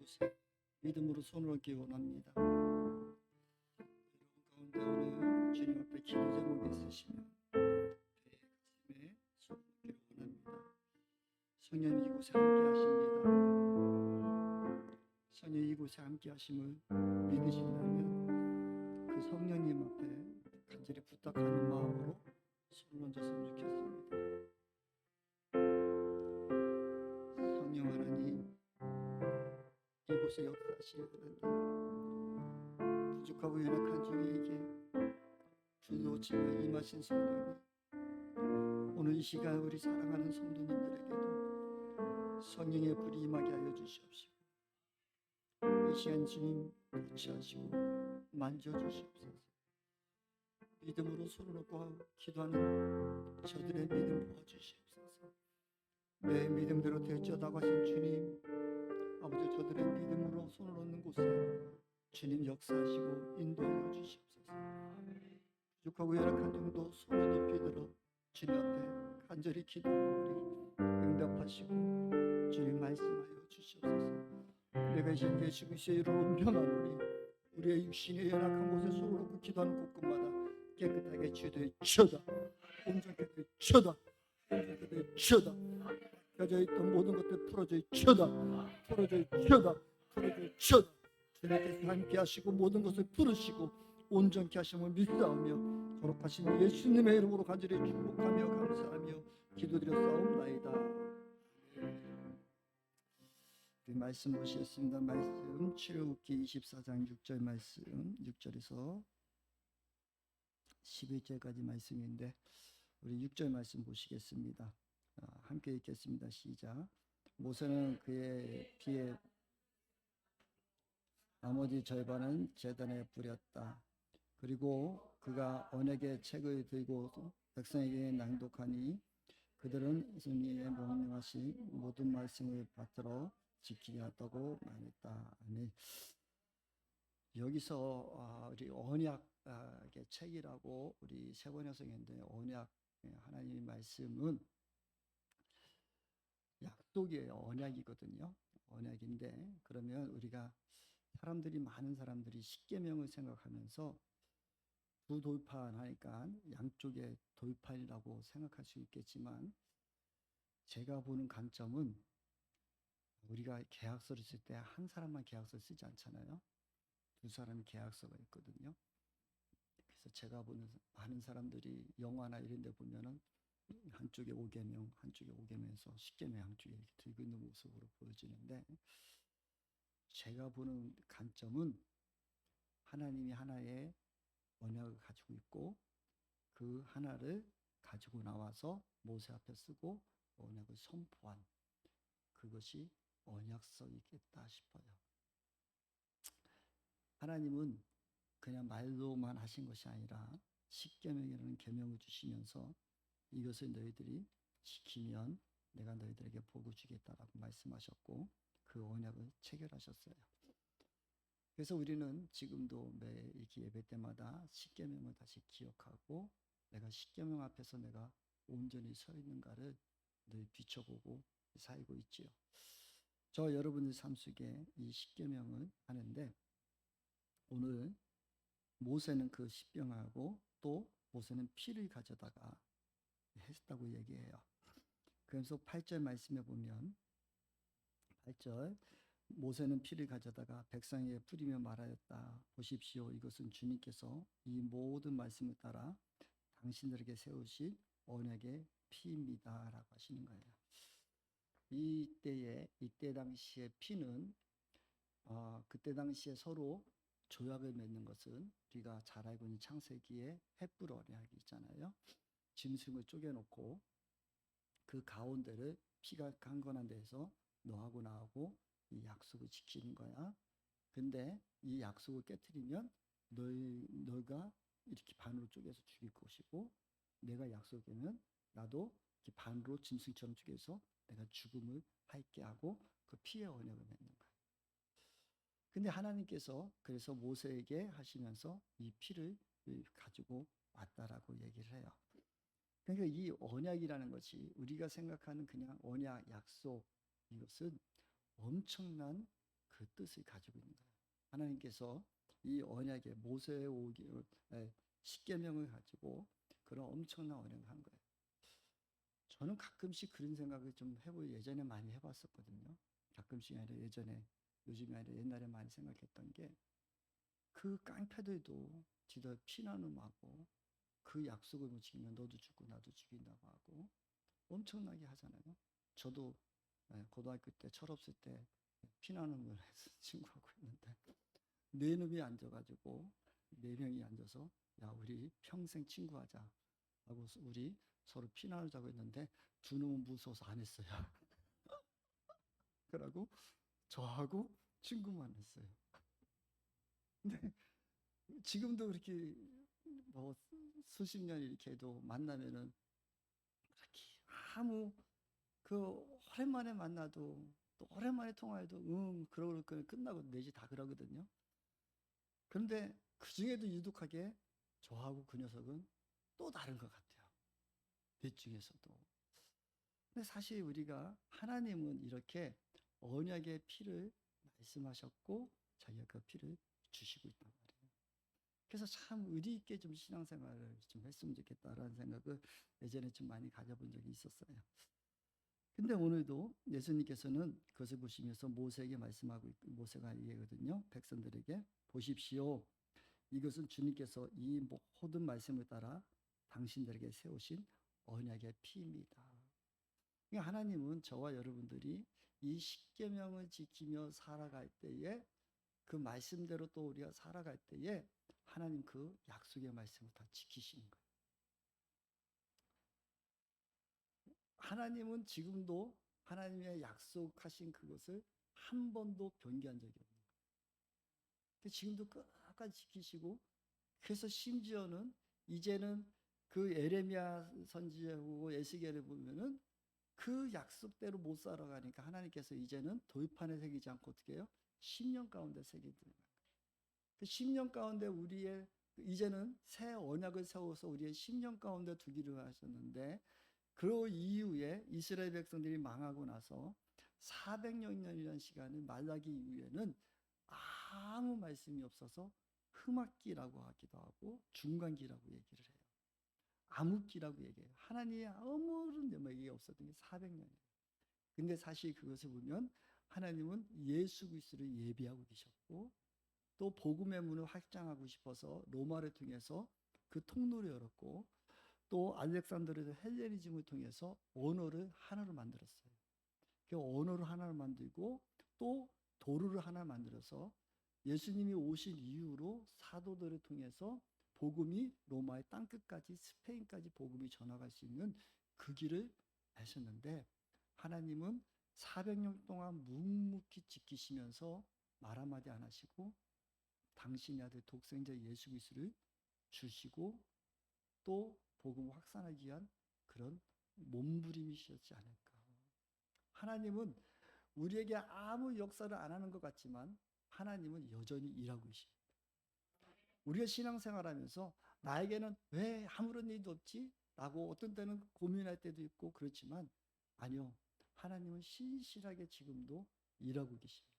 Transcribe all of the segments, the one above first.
곳에 믿음으로 손을 얹기 원합니다. 여러분 가운데 오늘 주님 앞에 기도 제목이 있으시면 배의 가슴에 손을 얹기를 원합니다. 성령님 이곳에 함께 하십니다. 성령님 이곳에 함께 하심을 믿으신다면 그 성령님 앞에 간절히 부탁하는 마음으로 손을 얹었으면 좋겠습니다. 성령 하나님, 이곳에 역사하시는 하나님, 부족하고 연약한 중에에게 주도치며 임하신 성령님, 오늘 이 시간 우리 사랑하는 성도님들에게도 성령의 불이 임하게 하여 주시옵시고, 이 시간 주님 터치하시고 만져주시옵소서. 믿음으로 손을 얹고 기도하는 저들의 믿음 보아주시옵소서. 내 믿음대로 되었다고 하신 주님, 아버지 저들의 믿음으로 손을 얹는 곳에 주님 역사하시고 인도하여 주시옵소서. 부족하고 열악한 중도 손을 높이 들어 주님 앞에 간절히 기도하오니 응답하시고 주님 말씀하여 주시옵소서. 내가 이 시간 예수 그리스도의 이름으로 명하노니 우리의 육신의 연약한 곳에 손을 놓고 기도하는 곳곳마다 깨끗하게 치유되어져다, 온전하게 되어져다, 온전하게 되어져다. 펴져 있던 모든 것들 풀어져져다, 풀어져져다, 풀어져져다. 주님께서 함께 하시고 모든 것을 풀으시고 온전케 하심을 믿사오며 거룩하신 예수님의 이름으로 간절히 축복하며 감사하며 기도드렸사옵나이다. 말씀 보시겠습니다. 말씀 출애굽기 24장 6절 말씀, 6절에서 11절까지 말씀인데 우리 6절 말씀 보시겠습니다. 함께 읽겠습니다. 시작. 모세는 그의 피에 나머지 절반은 제단에 뿌렸다. 그리고 그가 언약의 책을 들고 백성에게 낭독하니 그들은 승리에 명령하신 모든 말씀을 받들어 지키게 하다고 말했다. 아멘. 여기서 우리 언약의 책이라고 우리 세 번역 성경인데 언약 하나님의 말씀은 약독이에요. 언약이거든요. 언약인데 그러면 우리가 많은 사람들이 십계명을 생각하면서 부돌판하니까 양쪽에 돌판이라고 생각할 수 있겠지만 제가 보는 관점은 우리가 계약서를 쓸 때 한 사람만 계약서를 쓰지 않잖아요. 두 사람이 계약서가 있거든요. 그래서 제가 보는 많은 사람들이 영화나 이런 데 보면은 한쪽에 5계명, 한쪽에 5계명에서 10계명 양쪽에 이렇게 들고 있는 모습으로 보여지는데 제가 보는 관점은 하나님이 하나의 언약을 가지고 있고 그 하나를 가지고 나와서 모세 앞에 쓰고 언약을 선포한 그것이 언약서이겠다 싶어요. 하나님은 그냥 말로만 하신 것이 아니라 십계명이라는 계명을 주시면서 이것을 너희들이 지키면 내가 너희들에게 복을 주겠다라고 말씀하셨고 그 언약을 체결하셨어요. 그래서 우리는 지금도 매 이렇게 예배 때마다 십계명을 다시 기억하고 내가 십계명 앞에서 내가 온전히 서 있는가를 늘 비춰보고 살고 있지요. 저 여러분의 삶 속에 이 십계명을 하는데 오늘 모세는 그 십계명하고 또 모세는 피를 가져다가 했다고 얘기해요. 그래서 8절 말씀에 보면 8절 모세는 피를 가져다가 백성에게 뿌리며 말하였다. 보십시오. 이것은 주님께서 이 모든 말씀을 따라 당신들에게 세우신 언약의 피입니다. 라고 하시는 거예요. 이때 당시의 피는 그때 당시에 서로 조약을 맺는 것은 우리가 잘 알고 있는 창세기에 횃불 언약이 있잖아요. 짐승을 쪼개놓고 그 가운데를 피가 강건한 데서 너하고 나하고 이 약속을 지키는 거야. 근데 이 약속을 깨트리면 너가 이렇게 반으로 쪼개서 죽일 것이고 내가 약속하면 나도 이렇게 반으로 짐승처럼 쪼개서 내가 죽음을 할게 하고 그 피의 언약을 맺는 거야. 근데 하나님께서 그래서 모세에게 하시면서 이 피를 가지고 왔다라고 얘기를 해요. 그러니까 이 언약이라는 것이 우리가 생각하는 그냥 언약, 약속 이것은 엄청난 그 뜻을 가지고 있는 거예요. 하나님께서 이 언약의 모세의 십계명을 가지고 그런 엄청난 언약을 한 거예요. 저는 가끔씩 그런 생각을 좀 해보고 예전에 많이 해봤었거든요. 가끔씩 아니라 예전에, 요즘이 아니라 옛날에 많이 생각했던 게, 그 깡패들도 지들 피나눔하고 그 약속을 못 지키면 너도 죽고 나도 죽인다고 하고 엄청나게 하잖아요. 저도 고등학교 때 철없을 때 피나눔을 해서 친구하고 있는데, 네 놈이 앉아가지고 네 명이 앉아서 야 우리 평생 친구하자 하고 우리 서로 피나누자고 했는데 두 놈은 무서워서 안 했어요. 그러고 저하고 친구만 했어요. 근데 지금도 그렇게 뭐 수십 년 이렇게 해도 만나면은 그렇게 아무 그 오랜만에 만나도 또 오랜만에 통화해도 그러고 끝나고 내지 다 그러거든요. 그런데 그 중에도 유독하게 저하고 그 녀석은 또 다른 것 같아요. 넷 중에서도. 근데 사실 우리가 하나님은 이렇게 언약의 피를 말씀하셨고 자기가 그 피를 주시고 있단 말이에요. 그래서 참 의리 있게 좀 신앙생활을 좀 했으면 좋겠다라는 생각을 예전에 좀 많이 가져본 적이 있었어요. 근데 오늘도 예수님께서는 그것을 보시면서 모세에게 말씀하고 있고, 모세가 얘기하거든요. 백성들에게 보십시오. 이것은 주님께서 이 모든 말씀을 따라 당신들에게 세우신 언약의 피입니다. 그러니까 하나님은 저와 여러분들이 이 십계명을 지키며 살아갈 때에 그 말씀대로 또 우리가 살아갈 때에 하나님 그 약속의 말씀을 다 지키시는 거예요. 하나님은 지금도 하나님의 약속하신 그것을 한 번도 변개한 적이 없는 거예요. 지금도 끝까지 지키시고, 그래서 심지어는 이제는 그 에레미야 선지자고 에스겔을 보면은 그 약속대로 못 살아가니까 하나님께서 이제는 돌판에 새기지 않고 어떻게 해요? 10년 가운데 새기는 거예요. 그 10년 가운데 우리의 이제는 새 언약을 세워서 우리의 10년 가운데 두기로 하셨는데, 그 이후에 이스라엘 백성들이 망하고 나서 400년이라는 시간을 말라기 이후에는 아무 말씀이 없어서 흠악기라고 하기도 하고 중간기라고 얘기를 해요. 암흑기라고 얘기해요. 하나님의 아무런 얘기가 없었던 게 400년이에요. 근데 사실 그것을 보면 하나님은 예수 그리스도를 예비하고 계셨고, 또 복음의 문을 확장하고 싶어서 로마를 통해서 그 통로를 열었고, 또 알렉산드르의 헬레니즘을 통해서 언어를 하나로 만들었어요. 그 언어를 하나로 만들고 또 도루를 하나 만들어서 예수님이 오신 이후로 사도들을 통해서 복음이 로마의 땅끝까지 스페인까지 복음이 전화갈 수 있는 그 길을 하셨는데, 하나님은 400년 동안 묵묵히 지키시면서 말 한마디 안 하시고 당신의 아들 독생자 예수 그리스도를 주시고 또 복음을 확산하기 위한 그런 몸부림이셨지 않을까. 하나님은 우리에게 아무 역사를 안 하는 것 같지만 하나님은 여전히 일하고 계십니다. 우리가 신앙생활하면서 나에게는 왜 아무런 일도 없지? 라고 어떤 때는 고민할 때도 있고 그렇지만 아니요. 하나님은 신실하게 지금도 일하고 계십니다.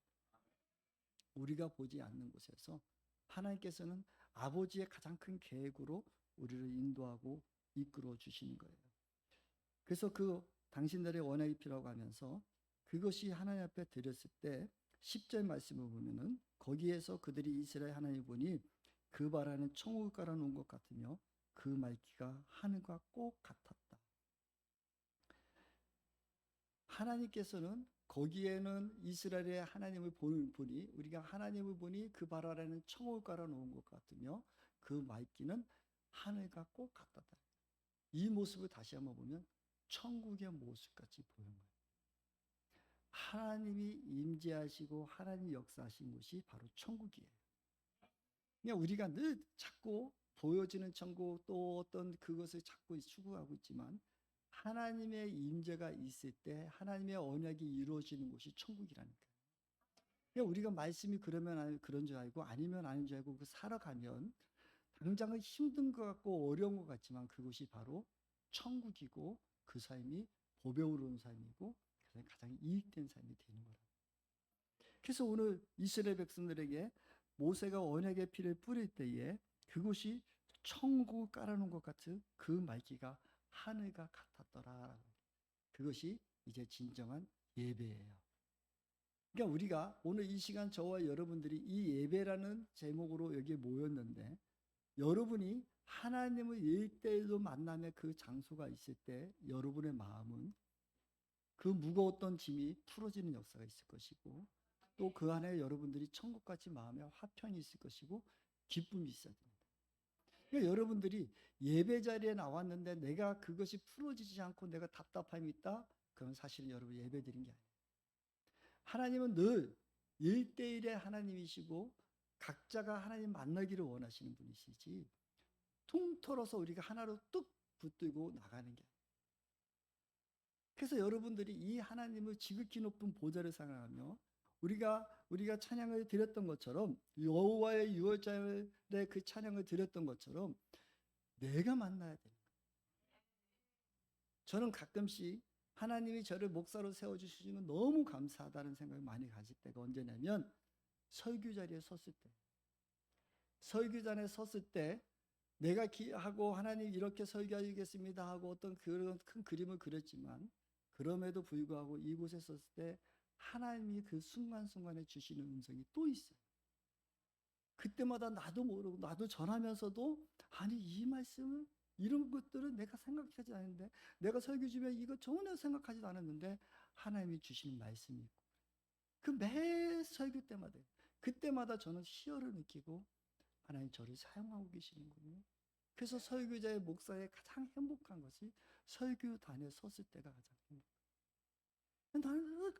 우리가 보지 않는 곳에서 하나님께서는 아버지의 가장 큰 계획으로 우리를 인도하고 이끌어 주시는 거예요. 그래서 그 당신들의 원하의 피라고 하면서 그것이 하나님 앞에 드렸을 때 10절 말씀을 보면은 거기에서 그들이 이스라엘 하나님을 보니 그 바라는 천국을 깔아놓은 것 같으며 그 말기가 하늘과 꼭 같았다. 하나님께서는 거기에는 이스라엘의 하나님을 보니 우리가 하나님을 보니 그 바라는 천국을 깔아놓은 것 같으며 그 말기는 하늘과 꼭 같았다. 이 모습을 다시 한번 보면 천국의 모습같이 보이는 거예요. 하나님이 임재하시고 하나님이 역사하신 곳이 바로 천국이에요. 그냥 우리가 늘 자꾸 보여지는 천국 또 어떤 그것을 자꾸 추구하고 있지만 하나님의 임재가 있을 때 하나님의 언약이 이루어지는 곳이 천국이라니까요. 그러니까 우리가 말씀이 그러면 그런 줄 알고 아니면 아닌 줄 알고 살아가면 당장은 힘든 것 같고 어려운 것 같지만 그것이 바로 천국이고 그 삶이 보배로운 삶이고 가장 이익된 삶이 되는 거라. 그래서 오늘 이스라엘 백성들에게 모세가 언약의 피를 뿌릴 때에 그곳이 천국을 깔아놓은 것 같은 그 말기가 하늘과 같았더라. 그것이 이제 진정한 예배예요. 그러니까 우리가 오늘 이 시간 저와 여러분들이 이 예배라는 제목으로 여기에 모였는데, 여러분이 하나님을 일대일로 만남의 그 장소가 있을 때 여러분의 마음은 그 무거웠던 짐이 풀어지는 역사가 있을 것이고, 또 그 안에 여러분들이 천국같이 마음에 화평이 있을 것이고 기쁨이 있어야 됩니다. 그러니까 여러분들이 예배 자리에 나왔는데 내가 그것이 풀어지지 않고 내가 답답함이 있다? 그건 사실은 여러분 예배 드린 게 아니에요. 하나님은 늘 1대1의 하나님이시고 각자가 하나님 만나기를 원하시는 분이시지, 통틀어서 우리가 하나로 뚝 붙들고 나가는 게 아니에요. 그래서 여러분들이 이 하나님을 지극히 높은 보좌를 생각하며 우리가 찬양을 드렸던 것처럼, 여호와의 유월절에 그 찬양을 드렸던 것처럼 내가 만나야 되는 거예요. 저는 가끔씩 하나님이 저를 목사로 세워주시는 너무 감사하다는 생각을 많이 가질 때가 언제냐면, 설교 자리에 섰을 때, 설교자리에 섰을 때 내가 하고 하나님 이렇게 설교하겠습니다 하고 어떤 그런 큰 그림을 그렸지만, 그럼에도 불구하고 이곳에 섰을 때 하나님이 그 순간순간에 주시는 음성이 또 있어요. 그때마다 나도 모르고 나도 전하면서도, 아니 이 말씀을, 이런 것들은 내가 생각하지 않았는데, 내가 설교 중에 이거 전혀 생각하지도 않았는데 하나님이 주시는 말씀이 있고, 그 매 설교 때마다 그때마다 저는 희열을 느끼고 하나님 저를 사용하고 계시는군요. 그래서 설교자의 목사의 가장 행복한 것이 설교단에 섰을 때가 가장 행복해요. 나는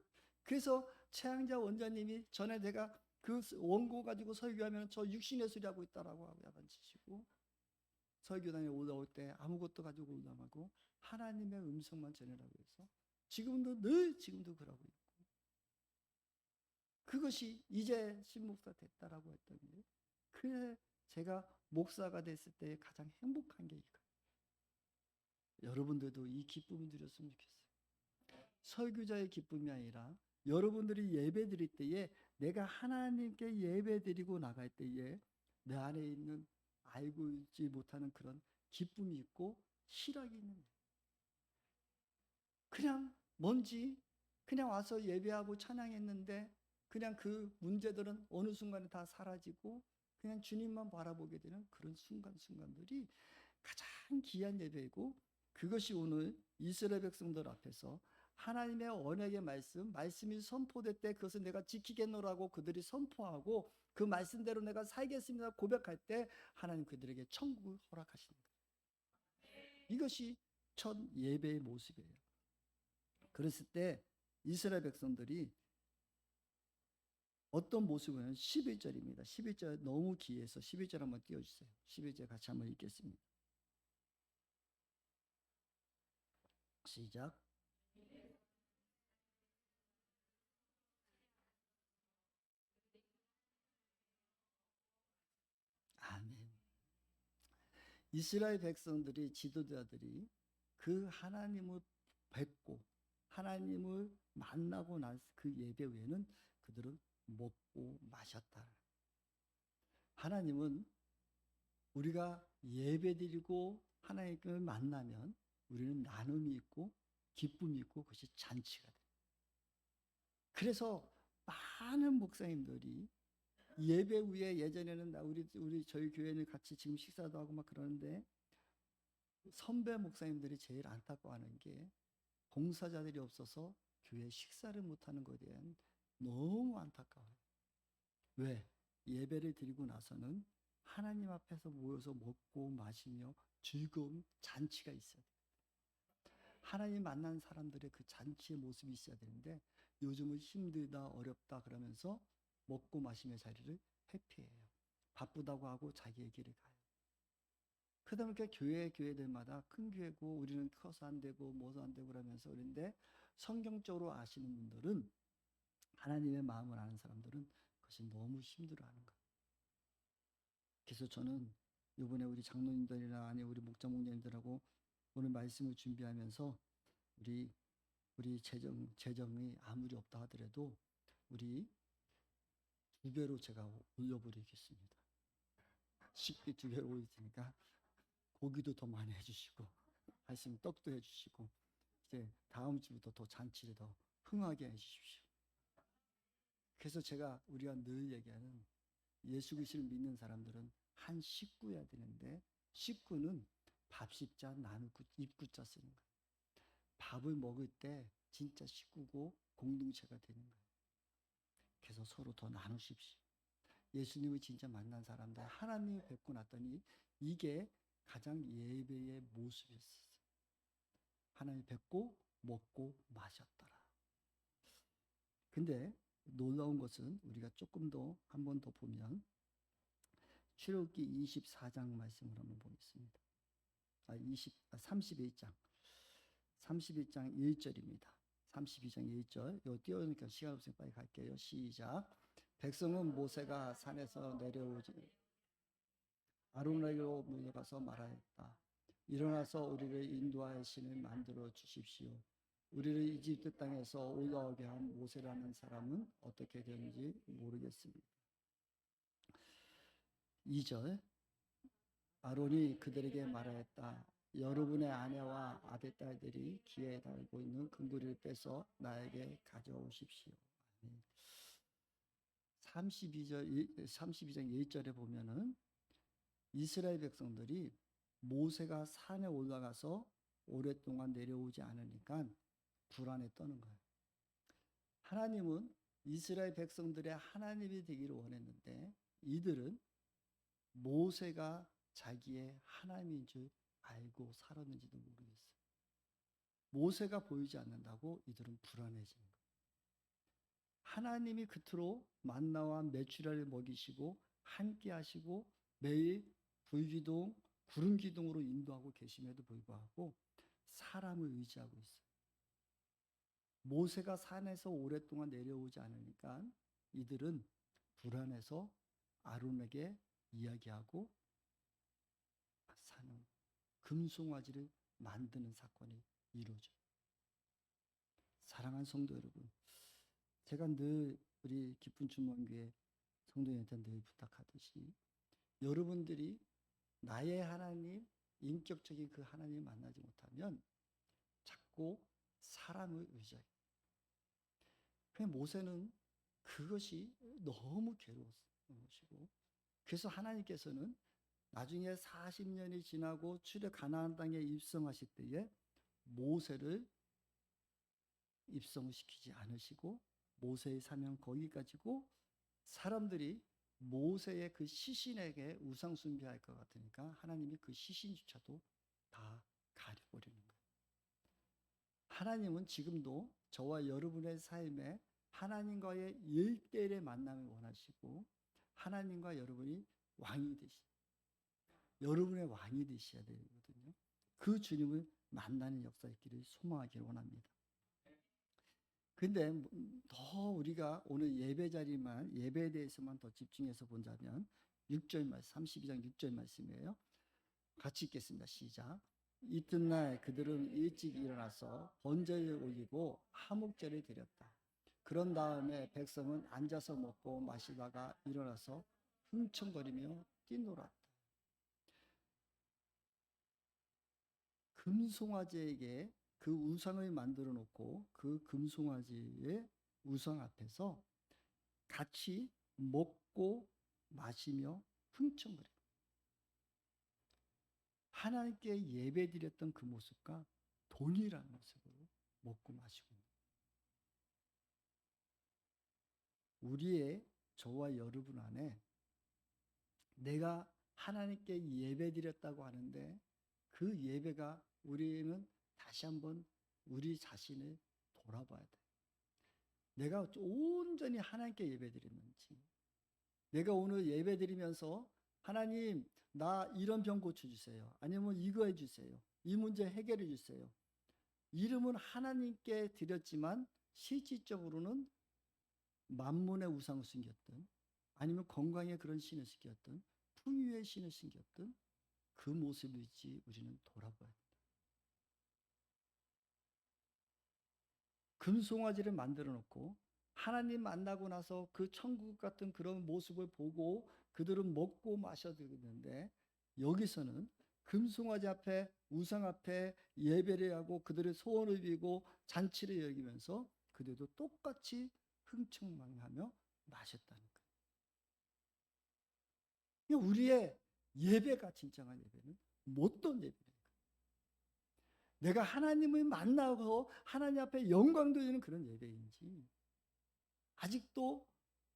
그래서 최양자 원장님이 전에 내가 그 원고 가지고 설교하면 저 육신의 소리하고 있다라고 하고 야단치시고, 설교단에 올라올 때 아무것도 가지고 올라가고 하나님의 음성만 전하라고 해서 지금도 그러고 있고, 그것이 이제 신목사 됐다라고 했더니, 그래 제가 목사가 됐을 때 가장 행복한 게 이거예요. 여러분들도 이 기쁨을 누렸으면 좋겠어요. 설교자의 기쁨이 아니라 여러분들이 예배 드릴 때에, 내가 하나님께 예배 드리고 나갈 때에 내 안에 있는 알고 있지 못하는 그런 기쁨이 있고 희락이 있는 거예요. 그냥 뭔지 그냥 와서 예배하고 찬양했는데 그냥 그 문제들은 어느 순간에 다 사라지고 그냥 주님만 바라보게 되는 그런 순간순간들이 가장 귀한 예배이고, 그것이 오늘 이스라엘 백성들 앞에서 하나님의 언약의 말씀이 선포될 때 그것을 내가 지키겠노라고 그들이 선포하고 그 말씀대로 내가 살겠습니다 고백할 때 하나님 그들에게 천국을 허락하시는 거예요. 이것이 첫 예배의 모습이에요. 그랬을 때 이스라엘 백성들이 어떤 모습이냐면 11절입니다. 11절 너무 귀해서 11절 한번 띄워주세요. 11절 같이 한번 읽겠습니다. 시작. 아멘. 이스라엘 백성들이, 지도자들이 그 하나님을 뵙고 하나님을 만나고 난 그 예배 후에는 그들은 먹고 마셨다. 하나님은 우리가 예배드리고 하나님을 만나면 우리는 나눔이 있고 기쁨이 있고 그것이 잔치가 돼요. 그래서 많은 목사님들이 예배 후에, 예전에는 저희 교회는 같이 지금 식사도 하고 막 그러는데, 선배 목사님들이 제일 안타까워하는 게 봉사자들이 없어서 교회 식사를 못하는 것에 대한 너무 안타까워요. 왜? 예배를 드리고 나서는 하나님 앞에서 모여서 먹고 마시며 즐거운 잔치가 있어야 돼요. 하나님 만난 사람들의 그 잔치의 모습이 있어야 되는데, 요즘은 힘들다 어렵다 그러면서 먹고 마시며 자리를 회피해요. 바쁘다고 하고 자기의 길을 가요. 그러다 보니까 교회들마다 큰 교회고 우리는 커서 안 되고 뭐도 안 되고 그러면서 그런데, 성경적으로 아시는 분들은, 하나님의 마음을 아는 사람들은 그것이 너무 힘들어하는 거예요. 그래서 저는 이번에 우리 장로님들이나 아니 우리 목자 목녀님들하고 오늘 말씀을 준비하면서 우리 재정이 아무리 없다 하더라도 우리 2배로 제가 올려버리겠습니다. 식비 2배로 올리니까 고기도 더 많이 해주시고 하시면 떡도 해주시고 이제 다음 주부터 더 잔치를 더 흥하게 해주십시오. 그래서 우리가 늘 얘기하는 예수 그리스도를 믿는 사람들은 한 식구여야 되는데 식구는 밥 십자 나누고 입구자 쓰는 거예요. 밥을 먹을 때 진짜 식구고 공동체가 되는 거예요. 그래서 서로 더 나누십시오. 예수님을 진짜 만난 사람들 하나님을 뵙고 났더니 이게 가장 예배의 모습이었어요. 하나님 뵙고 먹고 마셨더라. 근데 놀라운 것은 우리가 조금 더 한 번 더 보면 출애굽기 24장 말씀을 한번 보겠습니다. 31장 1절입니다. 32장 1절. 이거 띄워놓으니까 시간 없으니까 빨리 갈게요. 시작. 백성은 모세가 산에서 내려오지 아론에게로 물러가서 말하였다. 일어나서 우리를 인도하여 신을 만들어 주십시오. 우리를 이집트 땅에서 올라오게 한 모세라는 사람은 어떻게 되는지 모르겠습니다. 2절. 아론이 그들에게 말하였다. 여러분의 아내와 아들딸들이 기에 달고 있는 금고리를 빼서 나에게 가져오십시오. 32장 1절에 보면은 이스라엘 백성들이 모세가 산에 올라가서 오랫동안 내려오지 않으니까 불안에 떠는 거예요. 하나님은 이스라엘 백성들의 하나님이 되기를 원했는데 이들은 모세가 자기의 하나님인 줄 알고 살았는지도 모르겠어요. 모세가 보이지 않는다고 이들은 불안해지는 거예요. 하나님이 그토록 만나와 메추라를 먹이시고 함께 하시고 매일 불기둥, 구름 기둥으로 인도하고 계심에도 불구하고 사람을 의지하고 있어요. 모세가 산에서 오랫동안 내려오지 않으니까 이들은 불안해서 아론에게 이야기하고 사는 금송아지를 만드는 사건이 이루어져요. 사랑하는 성도 여러분, 제가 늘 우리 기쁜 주문교회 성도님한테 늘 부탁하듯이 여러분들이 나의 하나님, 인격적인 그 하나님을 만나지 못하면 자꾸 사람을 의지해요. 모세는 그것이 너무 괴로웠던 것이고 그래서 하나님께서는 나중에 40년이 지나고 출애 가나안 땅에 입성하실 때에 모세를 입성시키지 않으시고 모세의 사명 거기 가지고 사람들이 모세의 그 시신에게 우상 숭배할 것 같으니까 하나님이 그 시신조차도 다 가려버리는 거예요. 하나님은 지금도 저와 여러분의 삶에 하나님과의 1대1의 만남을 원하시고 하나님과 여러분이 왕이 여러분의 왕이 되셔야 되거든요. 그 주님을 만나는 역사 있기를 소망하기를 원합니다. 근데 더 우리가 오늘 예배 자리만 예배에 대해서만 더 집중해서 본다면 6절 말씀 32장 6절 말씀이에요. 같이 읽겠습니다. 시작. 이튿날 그들은 일찍 일어나서 번제를 올리고 화목제를 드렸다. 그런 다음에 백성은 앉아서 먹고 마시다가 일어나서 흥청거리며 뛰놀았다. 금송아지에게 그 우상을 만들어 놓고 그 금송아지의 우상 앞에서 같이 먹고 마시며 흥청거려. 하나님께 예배드렸던 그 모습과 동일한 모습으로 먹고 마시고 우리의 저와 여러분 안에 내가 하나님께 예배드렸다고 하는데 그 예배가 우리는 다시 한번 우리 자신을 돌아봐야 돼. 내가 온전히 하나님께 예배드렸는지 내가 오늘 예배드리면서 하나님 나 이런 병 고쳐주세요. 아니면 이거 해주세요. 이 문제 해결해 주세요. 이름은 하나님께 드렸지만 실질적으로는 만문의 우상을 숨겼든 아니면 건강에 그런 신을 숨겼든 풍요의 신을 숨겼든 그 모습일지 우리는 돌아봐야 합니다. 금송아지를 만들어 놓고 하나님 만나고 나서 그 천국 같은 그런 모습을 보고 그들은 먹고 마셔드는데, 여기서는 금송아지 앞에 우상 앞에 예배를 하고 그들의 소원을 비고 잔치를 여기면서 그들도 똑같이 흥청망하며 마셨다는 거예요. 그러니까 우리의 예배가 진정한 예배는 못된 예배예요. 내가 하나님을 만나고 하나님 앞에 영광 돌리는 그런 예배인지, 아직도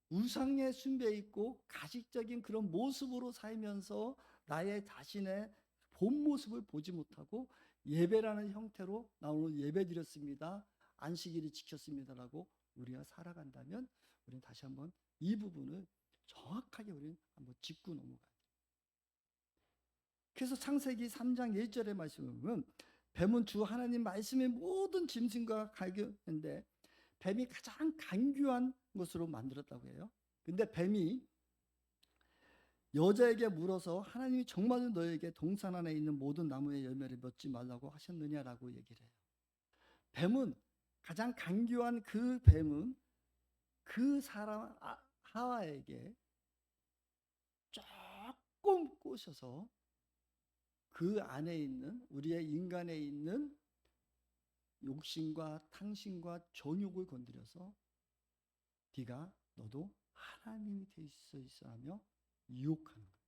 우상의 숭배에 있고 가식적인 그런 모습으로 살면서 나의 자신의 본 모습을 보지 못하고 예배라는 형태로 나 오늘 예배 드렸습니다, 안식일을 지켰습니다라고 우리가 살아간다면, 우리는 다시 한번 이 부분을 정확하게 우리는 한번 짚고 넘어가야 돼요. 그래서 창세기 3장 1절의 말씀을 보면 뱀은 주 하나님 말씀의 모든 짐승과 갈겼는데 뱀이 가장 간교한 것으로 만들었다고 해요. 근데 뱀이 여자에게 물어서 하나님이 정말로 너에게 동산 안에 있는 모든 나무의 열매를 맺지 말라고 하셨느냐라고 얘기를 해요. 뱀은 가장 간교한 그 뱀은 그 사람 하와에게 조금 꼬셔서 그 안에 있는 우리의 인간에 있는 욕심과 탕심과 정욕을 건드려서 네가 너도 하나님이 될 수 있어 하며 유혹하는 거예요.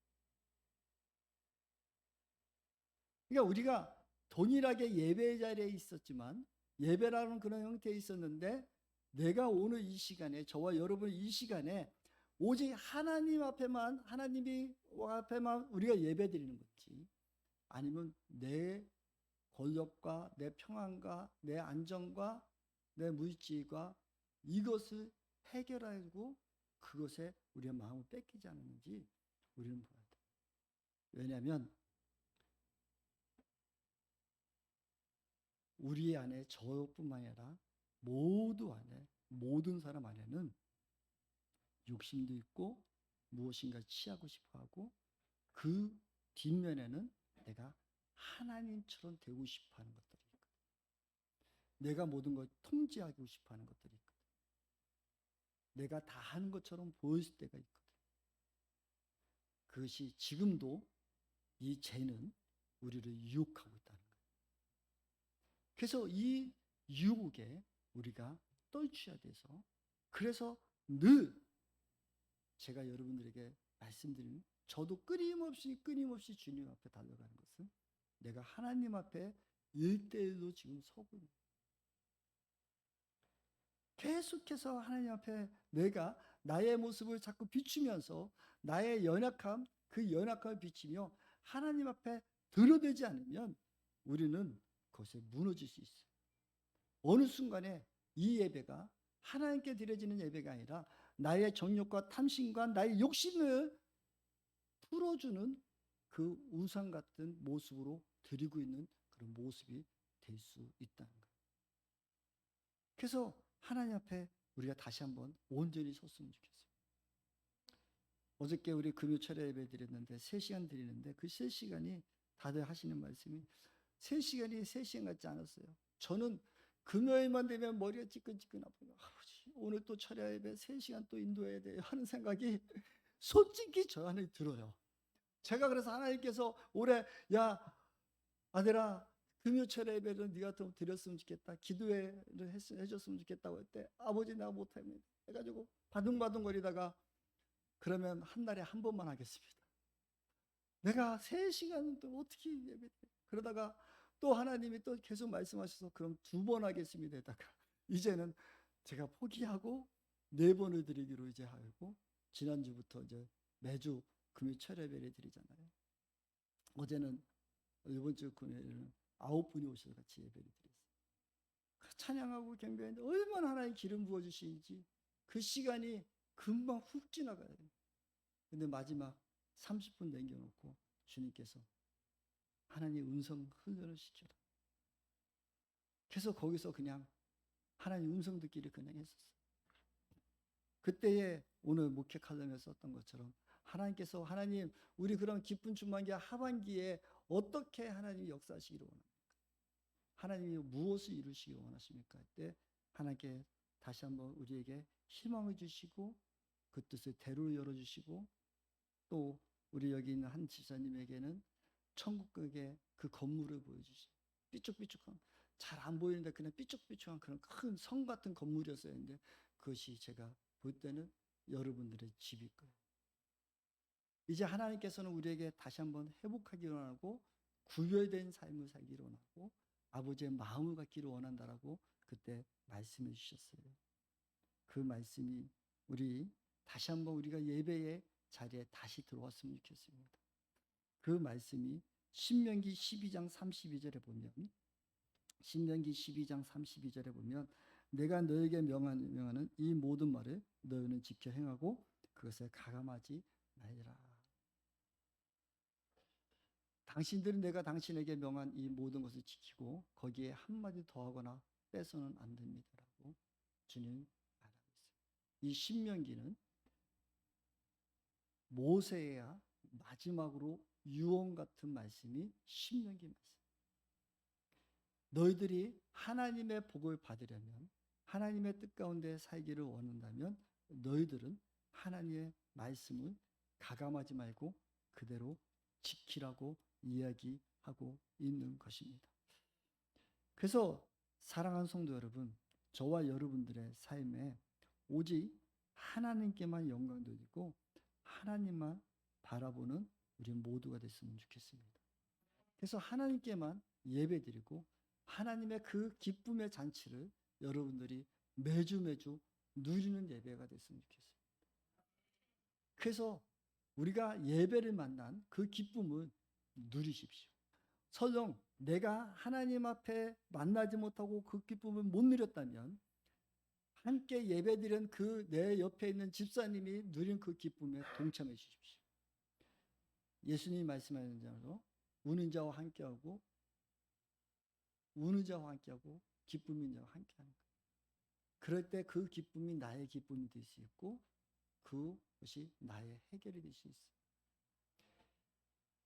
그러니까 우리가 동일하게 예배 자리에 있었지만, 예배라는 그런 형태에 있었는데, 내가 오늘 이 시간에, 저와 여러분 이 시간에 오직 하나님 앞에만, 하나님이 앞에만 우리가 예배 드리는 건지, 아니면 내 권력과 내 평안과 내 안정과 내 물질과 이것을 해결하고 그것에 우리의 마음을 뺏기지 않는지 우리는 봐야 돼요. 왜냐하면 우리 안에 저뿐만 아니라 모두 안에, 모든 사람 안에는 욕심도 있고 무엇인가 취하고 싶어하고 그 뒷면에는 내가 하나님처럼 되고 싶어하는 것들이 있거든. 내가 모든 걸 통제하고 싶어하는 것들이 있거든. 내가 다 하는 것처럼 보일 때가 있거든. 그것이 지금도 이 죄는 우리를 유혹하고 있다는 거예요. 그래서 이 유혹에 우리가 떨쳐야 돼서, 그래서 늘 제가 여러분들에게 말씀드리는, 저도 끊임없이 주님 앞에 달려가는 것은 내가 하나님 앞에 1대1로 지금 서고 있는 거예요. 계속해서 하나님 앞에 내가 나의 모습을 자꾸 비추면서 나의 연약함, 그 연약함을 비치며 하나님 앞에 드러내지 않으면 우리는 그것에 무너질 수 있어요. 어느 순간에 이 예배가 하나님께 드려지는 예배가 아니라 나의 정욕과 탐심과 나의 욕심을 풀어주는 그 우상 같은 모습으로 드리고 있는 그런 모습이 될 수 있다는 거예요. 그래서 하나님 앞에 우리가 다시 한번 온전히 섰으면 좋겠어요. 어저께 우리 금요 철야 예배 드렸는데 3시간 드리는데 그 3시간이 다들 하시는 말씀이 3시간이 3시간 같지 않았어요. 저는 금요일만 되면 머리가 찌끈찌끈 아프고, 아버지 오늘 또 철야 예배 3시간 또 인도해야 돼요 하는 생각이 솔직히 저 안에 들어요. 제가 그래서 하나님께서 올해 야 아들아 금요 철야 예배를 네가 좀 드렸으면 좋겠다, 기도회를 해줬으면 좋겠다고 할 때 아버지 나 못합니다 해가지고 바둥바둥거리다가 그러면 한 달에 한 번만 하겠습니다. 내가 3시간은 또 어떻게 예배, 그러다가 또 하나님이 또 계속 말씀하셔서 그럼 2번 하겠습니다 했다가 이제는 제가 포기하고 4번을 드리기로 이제 하고, 지난주부터 이제 매주 금요 철야 예배를 드리잖아요. 어제는 이번 주 금요일은 9분이 오셔서 같이 예배를 드렸어요. 찬양하고 경배했는데 얼마나 하나님 기름 부어주시는지 그 시간이 금방 훅 지나가요. 근데 마지막 30분 남겨놓고 주님께서 하나님 음성 훈련을 시켜라. 그래서 거기서 그냥 하나님 음성 듣기를 그냥 했었어요. 그때에 오늘 목회 칼럼에 썼던 것처럼 하나님께서, 하나님 우리 그런 기쁜 주만기 하반기에 어떻게 하나님이 역사하시기를 원합니까? 하나님이 무엇을 이루시기 원하십니까? 할 때 하나님께 다시 한번 우리에게 희망을 주시고 그 뜻을 대로 열어주시고 또 우리 여기 있는 한 집사님에게는 천국의 그 건물을 보여주시고 삐쭉삐쭉한 잘 안 보이는데 그냥 삐쭉삐쭉한 그런 큰 성 같은 건물이었어야 했는데 그것이 제가 볼 때는 여러분들의 집일 거예요. 이제 하나님께서는 우리에게 다시 한번 회복하기를 원하고 구별된 삶을 살기를 원하고 아버지의 마음을 갖기를 원한다라고 그때 말씀해 주셨어요. 그 말씀이 우리 다시 한번 우리가 예배의 자리에 다시 들어왔으면 좋겠습니다. 그 말씀이 신명기 12장 32절에 보면 신명기 12장 32절에 보면 내가 너에게 명하는 이 모든 말을 너희는 지켜 행하고 그것을 가감하지 말라. 당신들은 내가 당신에게 명한 이 모든 것을 지키고 거기에 한마디 더하거나 빼서는 안 됩니다라고 주님 말하고 있어요. 이 신명기는 모세야 마지막으로 유언 같은 말씀이 신명기 말씀. 너희들이 하나님의 복을 받으려면 하나님의 뜻 가운데 살기를 원한다면 너희들은 하나님의 말씀을 가감하지 말고 그대로 지키라고 이야기하고 있는 것입니다. 그래서 사랑하는 성도 여러분, 저와 여러분들의 삶에 오직 하나님께만 영광 돌리고 하나님만 바라보는 우리 모두가 됐으면 좋겠습니다. 그래서 하나님께만 예배드리고 하나님의 그 기쁨의 잔치를 여러분들이 매주 누리는 예배가 됐으면 좋겠습니다. 그래서 우리가 예배를 만난 그 기쁨을 누리십시오. 설령 내가 하나님 앞에 만나지 못하고 그 기쁨을 못 누렸다면 함께 예배드린 그 내 옆에 있는 집사님이 누린 그 기쁨에 동참해 주십시오. 예수님이 말씀하는 대로 우는 자와 함께하고 기쁨인 자와 함께하는 거예요. 그럴 때 그 기쁨이 나의 기쁨이 될 수 있고 그것이 나의 해결이 될 수 있어요.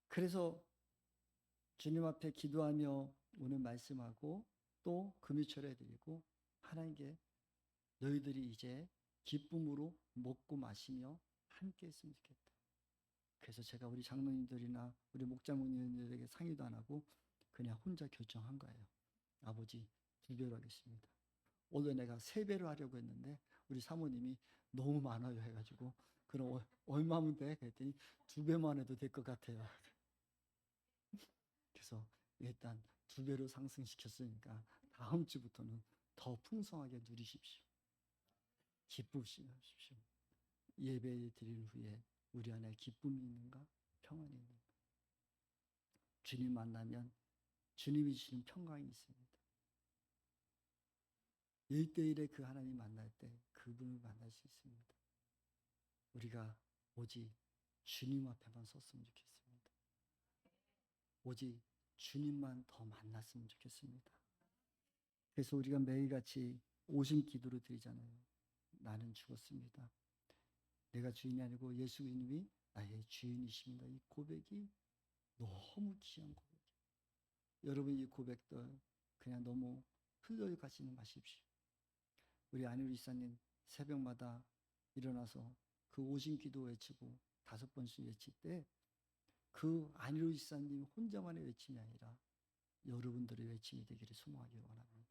그래서 주님 앞에 기도하며 오늘 말씀하고 또 금요철에 드리고 하나님께 너희들이 이제 기쁨으로 먹고 마시며 함께 했으면 좋겠다. 그래서 제가 우리 장로님들이나 우리 목장모님들에게 상의도 안 하고 그냥 혼자 결정한 거예요. 아버지 2배로 하겠습니다. 원래 내가 3배로 하려고 했는데 우리 사모님이 너무 많아요 해가지고 그럼 얼마면 돼? 그랬더니 2배만 해도 될 것 같아요. 그래서 일단 2배로 상승시켰으니까 다음 주부터는 더 풍성하게 누리십시오. 기쁘십시오. 예배 드린 후에 우리 안에 기쁨이 있는가? 평안이 있는가? 주님 만나면 주님이 주시는 평강이 있습니다. 1대1의 그 하나님 만날 때 그분을 만날 수 있습니다. 우리가 오직 주님 앞에만 섰으면 좋겠습니다. 오직 주님만 더 만났으면 좋겠습니다. 그래서 우리가 매일같이 오신 기도를 드리잖아요. 나는 죽었습니다. 내가 주인이 아니고 예수 그리스도님이 나의 주인이십니다. 이 고백이 너무 귀한 고백이에요. 여러분 이 고백들 그냥 너무 흘려가시는 마십시오. 우리 안희루 지사님 새벽마다 일어나서 그 오신 기도 외치고 5번씩 외칠 때 그 안희루 지사님 혼자만의 외침이 아니라 여러분들의 외침이 되기를 소망하기 원합니다.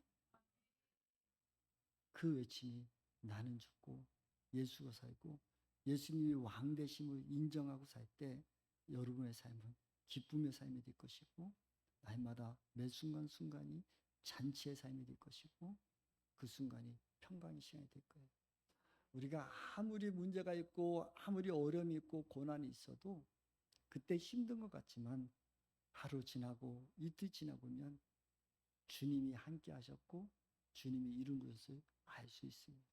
그 외침이 나는 죽고 예수가 살고 예수님이 왕 되심을 인정하고 살 때 여러분의 삶은 기쁨의 삶이 될 것이고 날마다 매 순간순간이 잔치의 삶이 될 것이고 그 순간이 평강의 시간이 될 거예요. 우리가 아무리 문제가 있고 아무리 어려움이 있고 고난이 있어도 그때 힘든 것 같지만 하루 지나고 이틀 지나보면 주님이 함께 하셨고 주님이 이룬 것을 알 수 있습니다.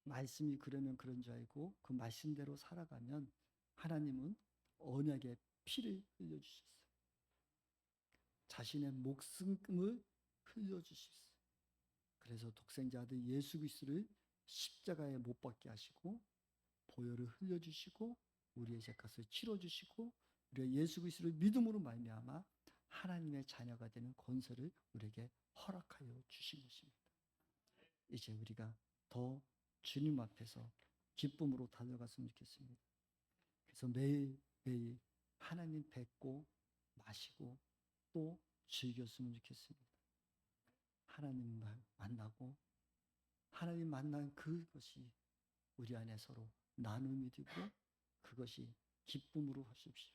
말씀이 그러면 그런 줄 알고 그 말씀대로 살아가면 하나님은 언약의 피를 흘려주셨어요. 자신의 목숨을 흘려주셨어요. 그래서 독생자 아들 예수 그리스도를 십자가에 못 박게 하시고 보혈을 흘려주시고 우리의 죄값을 치러주시고 우리가 예수 그리스도를 믿음으로 말미암아 하나님의 자녀가 되는 권세를 우리에게 허락하여 주신 것입니다. 이제 우리가 더 주님 앞에서 기쁨으로 달려갔으면 좋겠습니다. 그래서 매일 하나님 뵙고 마시고 또 즐겼으면 좋겠습니다. 하나님 만나고 하나님 만난 그것이 우리 안에 서로 나눔이 되고 그것이 기쁨으로 하십시오.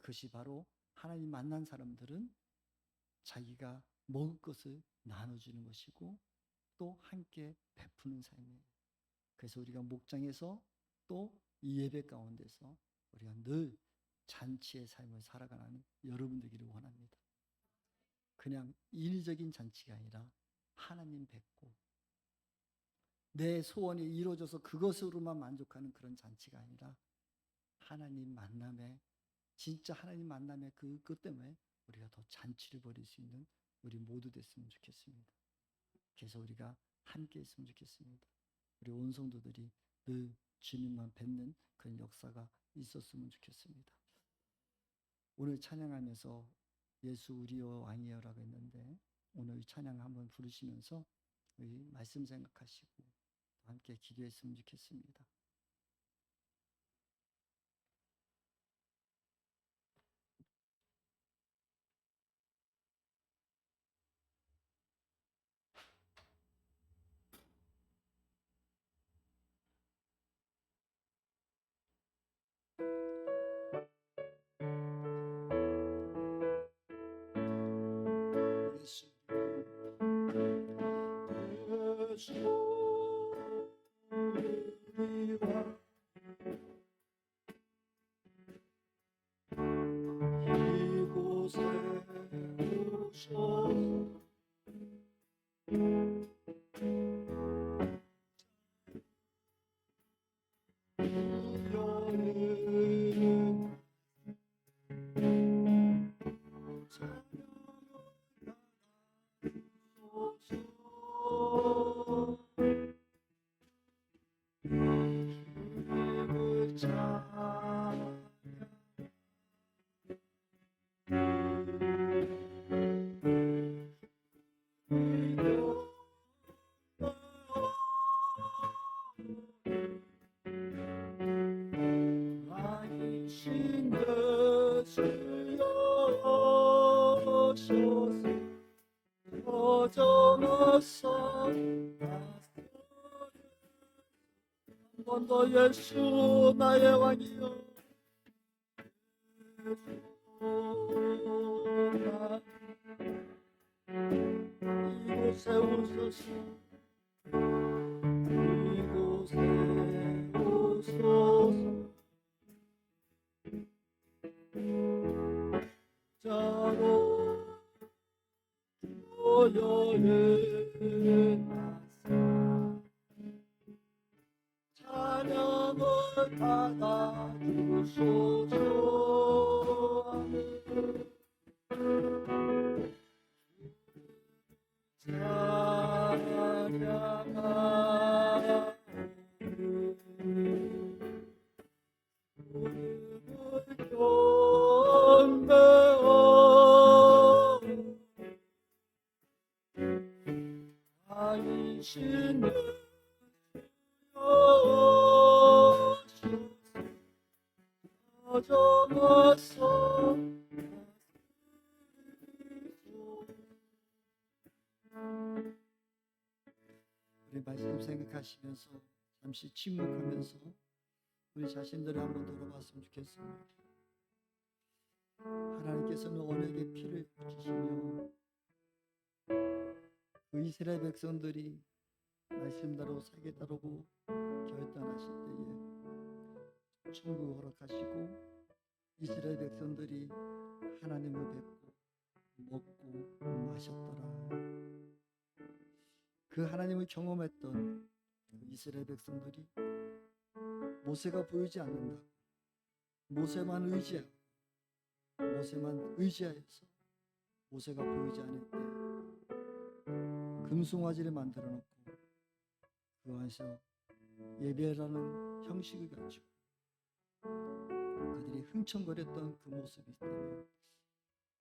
그것이 바로 하나님 만난 사람들은 자기가 먹을 것을 나눠주는 것이고 또 함께 베푸는 삶이에요. 그래서 우리가 목장에서 또 이 예배 가운데서 우리가 늘 잔치의 삶을 살아가는 여러분 되기를 원합니다. 그냥 인위적인 잔치가 아니라 하나님 뵙고 내 소원이 이루어져서 그것으로만 만족하는 그런 잔치가 아니라 하나님 만남에 진짜 하나님 만남에 그것 때문에 우리가 더 잔치를 벌일 수 있는 우리 모두 됐으면 좋겠습니다. 그래서 우리가 함께 했으면 좋겠습니다. 우리 온 성도들이 늘 주님만 뵙는 그런 역사가 있었으면 좋겠습니다. 오늘 찬양하면서 예수 우리의 왕이여라고 했는데 오늘 찬양 한번 부르시면서 우리 말씀 생각하시고 함께 기도했으면 좋겠습니다. 이곳에 오셔서 한 번 더 예수 나의 왕이여 이곳에 오소서 이곳에 오소서 자로 여여의 나사 찬양을 받아 주소서 찬양하리 경배하오 당신의 정어서 우리 말씀 생각하시면서 잠시 침묵하면서 우리 자신들을 한번 돌아봤으면 좋겠습니다. 하나님께서는 언약의 피를 붙이시며 그 이스라엘 백성들이 말씀대로 살게 따르고 결단하실 때에 천국을 허락하시고 이스라엘 백성들이 하나님을 뵙고 먹고 마셨더라. 그 하나님을 경험했던 그 이스라엘 백성들이 모세가 보이지 않는다. 모세만 의지하여서 모세가 보이지 않을 때 금송아지를 만들어 놓고 그 안에서 예배라는 형식을 가지고 그들이 흥청거렸던 그 모습이 있다면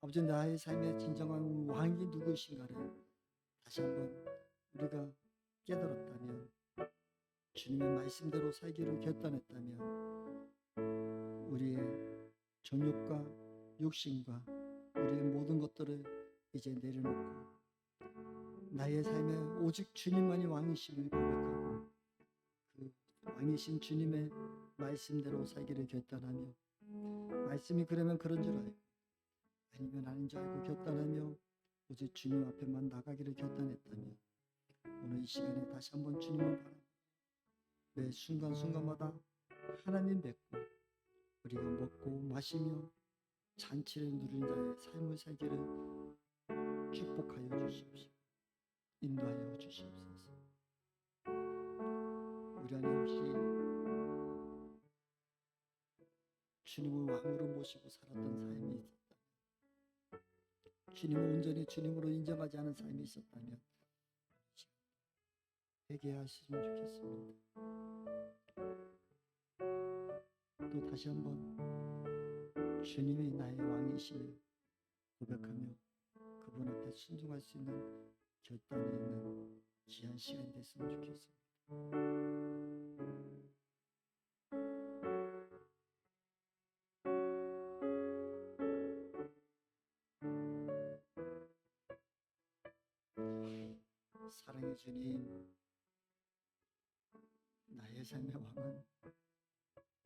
아버지 나의 삶의 진정한 왕이 누구이신가를 다시 한번 우리가 깨달았다면 주님의 말씀대로 살기를 결단했다면 우리의 정욕과 욕심과 우리의 모든 것들을 이제 내려놓고 나의 삶에 오직 주님만이 왕이심을 고백하고 그 왕이신 주님의 말씀대로 살기를 결단하며 말씀이 그러면 그런 줄 알고 아니면 아닌 줄 알고 결단하며 오직 주님 앞에만 나가기를 결단했다면 오늘 이 시간에 다시 한번 주님을 바라보며 매 순간순간마다 하나님 뵙고 우리가 먹고 마시며 잔치를 누리는 자의 삶을 살기를 축복하여 주시옵시고 인도하여 주시옵소서. 우리 안에 혹시 주님을 왕으로 모시고 살았던 삶이 있었다면 주님을 온전히 주님으로 인정하지 않은 삶이 있었다면 회개하시면 좋겠습니다. 또 다시 한번 주님이 나의 왕이심을 고백하며 그분 앞에 순종할 수 있는 결단이 있는 귀한 시간이 됐으면 좋겠습니다. 사랑의 주님, 나의 삶의 왕은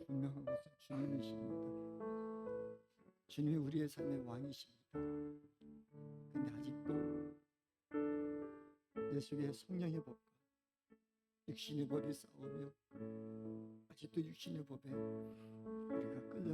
분명한 것은 주님이십니다. 주님이 우리의 삶의 왕이십니다. 근데 아직도 내 속에 성령의 법과 육신의 법이 싸우며 아직도 육신의 법에 우리가 끌려